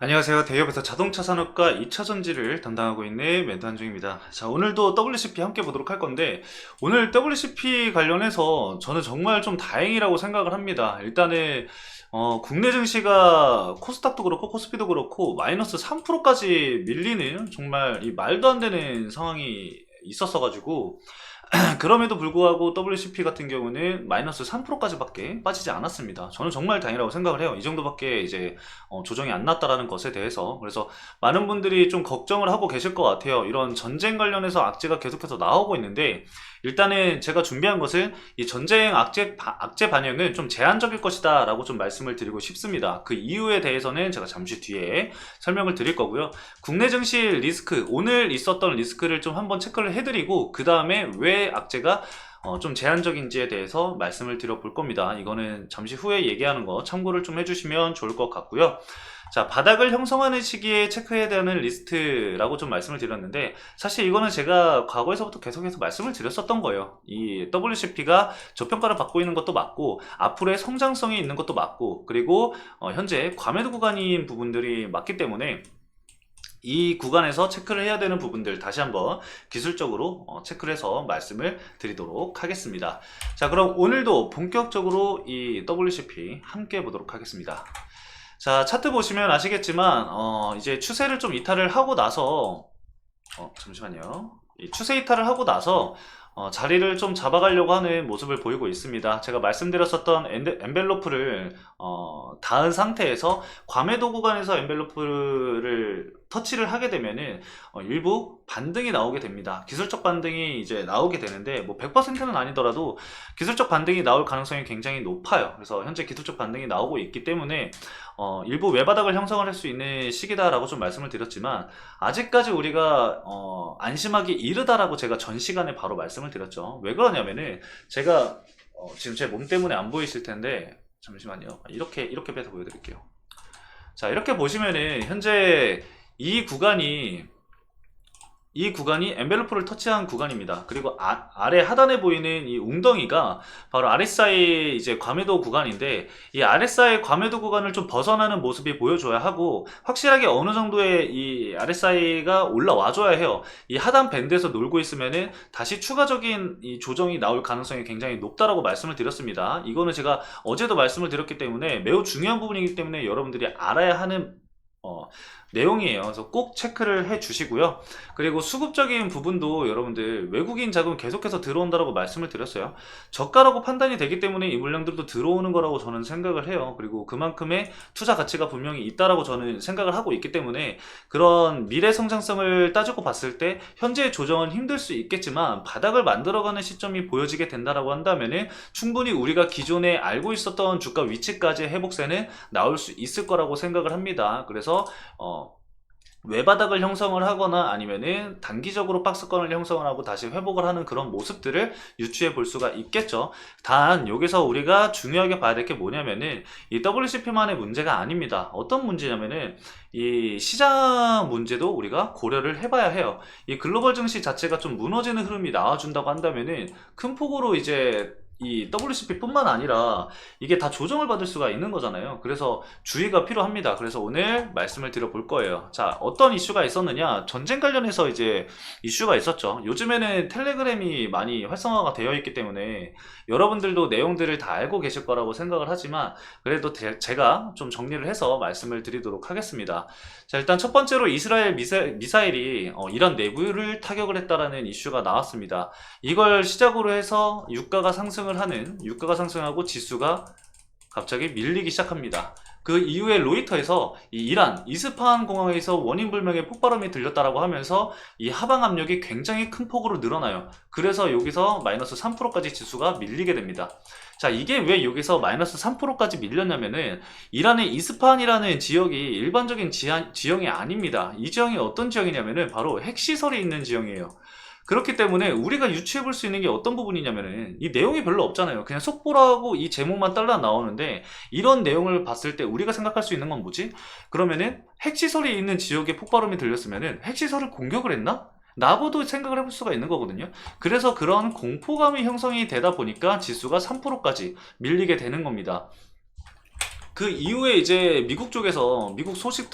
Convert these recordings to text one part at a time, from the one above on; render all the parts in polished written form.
안녕하세요. 대기업에서 자동차 산업과 2차 전지를 담당하고 있는 멘토한중입니다. 자, 오늘도 WCP 함께 보도록 할 건데, 오늘 WCP 관련해서 저는 정말 좀 다행이라고 생각을 합니다. 일단은, 국내 증시가 코스닥도 그렇고 코스피도 그렇고 마이너스 3%까지 밀리는 정말 이 말도 안 되는 상황이 있었어가지고, 그럼에도 불구하고 WCP 같은 경우는 마이너스 3%까지밖에 빠지지 않았습니다. 저는 정말 다행이라고 생각을 해요. 이 정도밖에 이제 조정이 안 났다라는 것에 대해서. 그래서 많은 분들이 좀 걱정을 하고 계실 것 같아요. 이런 전쟁 관련해서 악재가 계속해서 나오고 있는데, 일단은 제가 준비한 것은 이 전쟁 악재 반영은 좀 제한적일 것이다 라고 좀 말씀을 드리고 싶습니다. 그 이유에 대해서는 제가 잠시 뒤에 설명을 드릴 거고요. 국내 증시 리스크, 오늘 있었던 리스크를 좀 한번 체크를 해드리고, 그 다음에 왜 악재가 좀 제한적인지에 대해서 말씀을 드려볼 겁니다. 이거는 잠시 후에 얘기하는 거 참고를 좀 해주시면 좋을 것 같고요. 자, 바닥을 형성하는 시기에 체크해야 되는 리스트라고 좀 말씀을 드렸는데, 사실 이거는 제가 과거에서부터 계속해서 말씀을 드렸었던 거예요. 이 WCP가 저평가를 받고 있는 것도 맞고, 앞으로의 성장성이 있는 것도 맞고, 그리고 현재 과매도 구간인 부분들이 맞기 때문에 이 구간에서 체크를 해야 되는 부분들 다시 한번 기술적으로 체크를 해서 말씀을 드리도록 하겠습니다. 자, 그럼 오늘도 본격적으로 이 WCP 함께 보도록 하겠습니다. 자, 차트 보시면 아시겠지만 이제 추세를 좀 이탈을 하고 나서 잠시만요. 이 추세 이탈을 하고 나서 자리를 좀 잡아가려고 하는 모습을 보이고 있습니다. 제가 말씀드렸었던 엔벨로프를 닿은 상태에서 과매도 구간에서 엔벨로프를 터치를 하게 되면은 일부 반등이 나오게 됩니다. 기술적 반등이 이제 나오게 되는데, 뭐 100%는 아니더라도 기술적 반등이 나올 가능성이 굉장히 높아요. 그래서 현재 기술적 반등이 나오고 있기 때문에 일부 외바닥을 형성을 할 수 있는 시기다라고 좀 말씀을 드렸지만, 아직까지 우리가 안심하기 이르다라고 제가 전 시간에 바로 말씀을 드렸죠. 왜 그러냐면은 제가 지금 제 몸 때문에 안 보이실 텐데, 잠시만요. 이렇게 빼서 보여드릴게요. 자, 이렇게 보시면은 현재 이 구간이 엔벨로프를 터치한 구간입니다. 그리고 아래 하단에 보이는 이 웅덩이가 바로 RSI 이제 과매도 구간인데, 이 RSI 과매도 구간을 좀 벗어나는 모습이 보여줘야 하고, 확실하게 어느 정도의 이 RSI가 올라와줘야 해요. 이 하단 밴드에서 놀고 있으면은 다시 추가적인 이 조정이 나올 가능성이 굉장히 높다라고 말씀을 드렸습니다. 이거는 제가 어제도 말씀을 드렸기 때문에 매우 중요한 부분이기 때문에 여러분들이 알아야 하는 내용이에요. 그래서 꼭 체크를 해 주시고요. 그리고 수급적인 부분도 여러분들 외국인 자금 계속해서 들어온다라고 말씀을 드렸어요. 저가라고 판단이 되기 때문에 이 물량들도 들어오는 거라고 저는 생각을 해요. 그리고 그만큼의 투자 가치가 분명히 있다라고 저는 생각을 하고 있기 때문에, 그런 미래 성장성을 따지고 봤을 때 현재의 조정은 힘들 수 있겠지만 바닥을 만들어가는 시점이 보여지게 된다라고 한다면은 충분히 우리가 기존에 알고 있었던 주가 위치까지의 회복세는 나올 수 있을 거라고 생각을 합니다. 그래서 외바닥을 형성을 하거나 아니면은 단기적으로 박스권을 형성을 하고 다시 회복을 하는 그런 모습들을 유추해 볼 수가 있겠죠. 단 여기서 우리가 중요하게 봐야 될 게 뭐냐면은 이 WCP만의 문제가 아닙니다. 어떤 문제냐면은 이 시장 문제도 우리가 고려를 해봐야 해요. 이 글로벌 증시 자체가 좀 무너지는 흐름이 나와준다고 한다면은 큰 폭으로 이제 이 WCP뿐만 아니라 이게 다 조정을 받을 수가 있는 거잖아요. 그래서 주의가 필요합니다. 그래서 오늘 말씀을 드려볼 거예요. 자, 어떤 이슈가 있었느냐? 전쟁 관련해서 이제 이슈가 있었죠. 요즘에는 텔레그램이 많이 활성화가 되어 있기 때문에 여러분들도 내용들을 다 알고 계실 거라고 생각을 하지만, 그래도 제가 좀 정리를 해서 말씀을 드리도록 하겠습니다. 자, 일단 첫 번째로 이스라엘 미사일이 이란 내부를 타격을 했다라는 이슈가 나왔습니다. 이걸 시작으로 해서 유가가 상승하고 지수가 갑자기 밀리기 시작합니다. 그 이후에 로이터에서 이 이란 이스파한 공항에서 원인 불명의 폭발음이 들렸다라고 하면서 이 하방 압력이 굉장히 큰 폭으로 늘어나요. 그래서 여기서 마이너스 3%까지 지수가 밀리게 됩니다. 자, 이게 왜 여기서 마이너스 3%까지 밀렸냐면은, 이란의 이스파한이라는 지역이 일반적인 지형이 아닙니다. 이 지형이 어떤 지형이냐면은 바로 핵시설이 있는 지형이에요. 그렇기 때문에 우리가 유추해 볼 수 있는 게 어떤 부분이냐면은, 이 내용이 별로 없잖아요. 그냥 속보라고 이 제목만 딸라 나오는데, 이런 내용을 봤을 때 우리가 생각할 수 있는 건 뭐지? 그러면은 핵시설이 있는 지역에 폭발음이 들렸으면은 핵시설을 공격을 했나? 라고도 생각을 해볼 수가 있는 거거든요. 그래서 그런 공포감이 형성이 되다 보니까 지수가 3%까지 밀리게 되는 겁니다. 그 이후에 이제 미국 쪽에서 미국 소식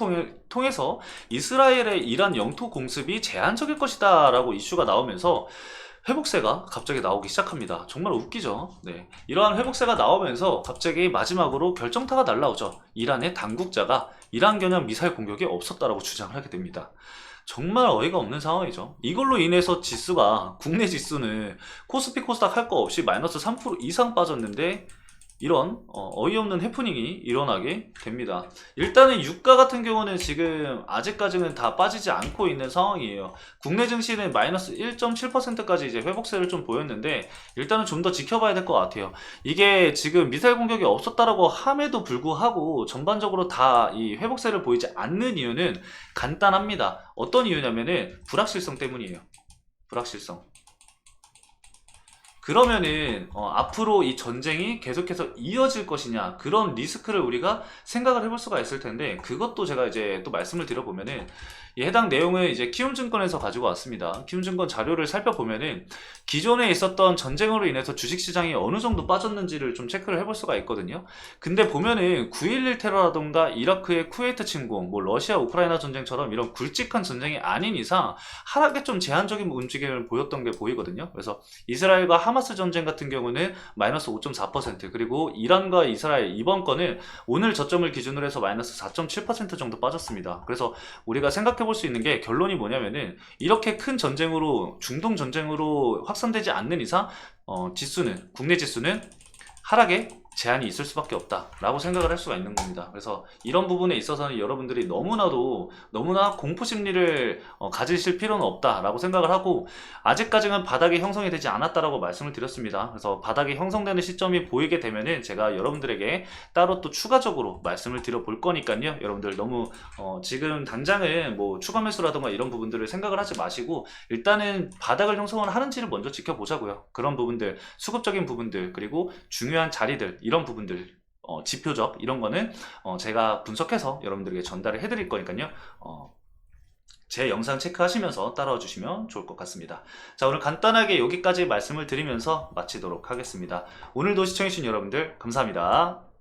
통해서 이스라엘의 이란 영토 공습이 제한적일 것이다 라고 이슈가 나오면서 회복세가 갑자기 나오기 시작합니다. 정말 웃기죠. 네. 이러한 회복세가 나오면서 갑자기 마지막으로 결정타가 날라오죠. 이란의 당국자가 이란 겨냥 미사일 공격이 없었다라고 주장을 하게 됩니다. 정말 어이가 없는 상황이죠. 이걸로 인해서 지수가, 국내 지수는 코스피 코스닥 할 거 없이 마이너스 3% 이상 빠졌는데 이런 어이없는 해프닝이 일어나게 됩니다. 일단은 유가 같은 경우는 지금 아직까지는 다 빠지지 않고 있는 상황이에요. 국내 증시는 마이너스 1.7%까지 이제 회복세를 좀 보였는데 일단은 좀 더 지켜봐야 될 것 같아요. 이게 지금 미사일 공격이 없었다라고 함에도 불구하고 전반적으로 다 이 회복세를 보이지 않는 이유는 간단합니다. 어떤 이유냐면은 불확실성 때문이에요. 불확실성. 그러면은 앞으로 이 전쟁이 계속해서 이어질 것이냐, 그런 리스크를 우리가 생각을 해볼 수가 있을 텐데, 그것도 제가 이제 또 말씀을 드려보면은 이 해당 내용을 이제 키움증권에서 가지고 왔습니다. 키움증권 자료를 살펴보면은 기존에 있었던 전쟁으로 인해서 주식시장이 어느 정도 빠졌는지를 좀 체크를 해볼 수가 있거든요. 근데 보면은 9.11 테러라던가 이라크의 쿠웨이트 침공, 뭐 러시아 우크라이나 전쟁처럼 이런 굵직한 전쟁이 아닌 이상 하락에 좀 제한적인 움직임을 보였던 게 보이거든요. 그래서 이스라엘과 하마스 전쟁 같은 경우는 마이너스 5.4%, 그리고 이란과 이스라엘 이번 건은 오늘 저점을 기준으로 해서 마이너스 4.7% 정도 빠졌습니다. 그래서 우리가 생각해 볼 수 있는 게, 결론이 뭐냐면은 이렇게 큰 전쟁으로, 중동 전쟁으로 확산되지 않는 이상 지수는, 국내 지수는 하락에 제한이 있을 수밖에 없다라고 생각을 할 수가 있는 겁니다. 그래서 이런 부분에 있어서는 여러분들이 너무나 공포 심리를 가지실 필요는 없다라고 생각을 하고, 아직까지는 바닥이 형성이 되지 않았다라고 말씀을 드렸습니다. 그래서 바닥이 형성되는 시점이 보이게 되면은 제가 여러분들에게 따로 또 추가적으로 말씀을 드려볼 거니까요. 여러분들 너무 지금 당장은 뭐 추가 매수라든가 이런 부분들을 생각을 하지 마시고 일단은 바닥을 형성을 하는지를 먼저 지켜보자고요. 그런 부분들, 수급적인 부분들, 그리고 중요한 자리들, 이런 부분들, 지표적 이런 거는 제가 분석해서 여러분들에게 전달을 해드릴 거니까요. 제 영상 체크하시면서 따라와 주시면 좋을 것 같습니다. 자, 오늘 간단하게 여기까지 말씀을 드리면서 마치도록 하겠습니다. 오늘도 시청해주신 여러분들 감사합니다.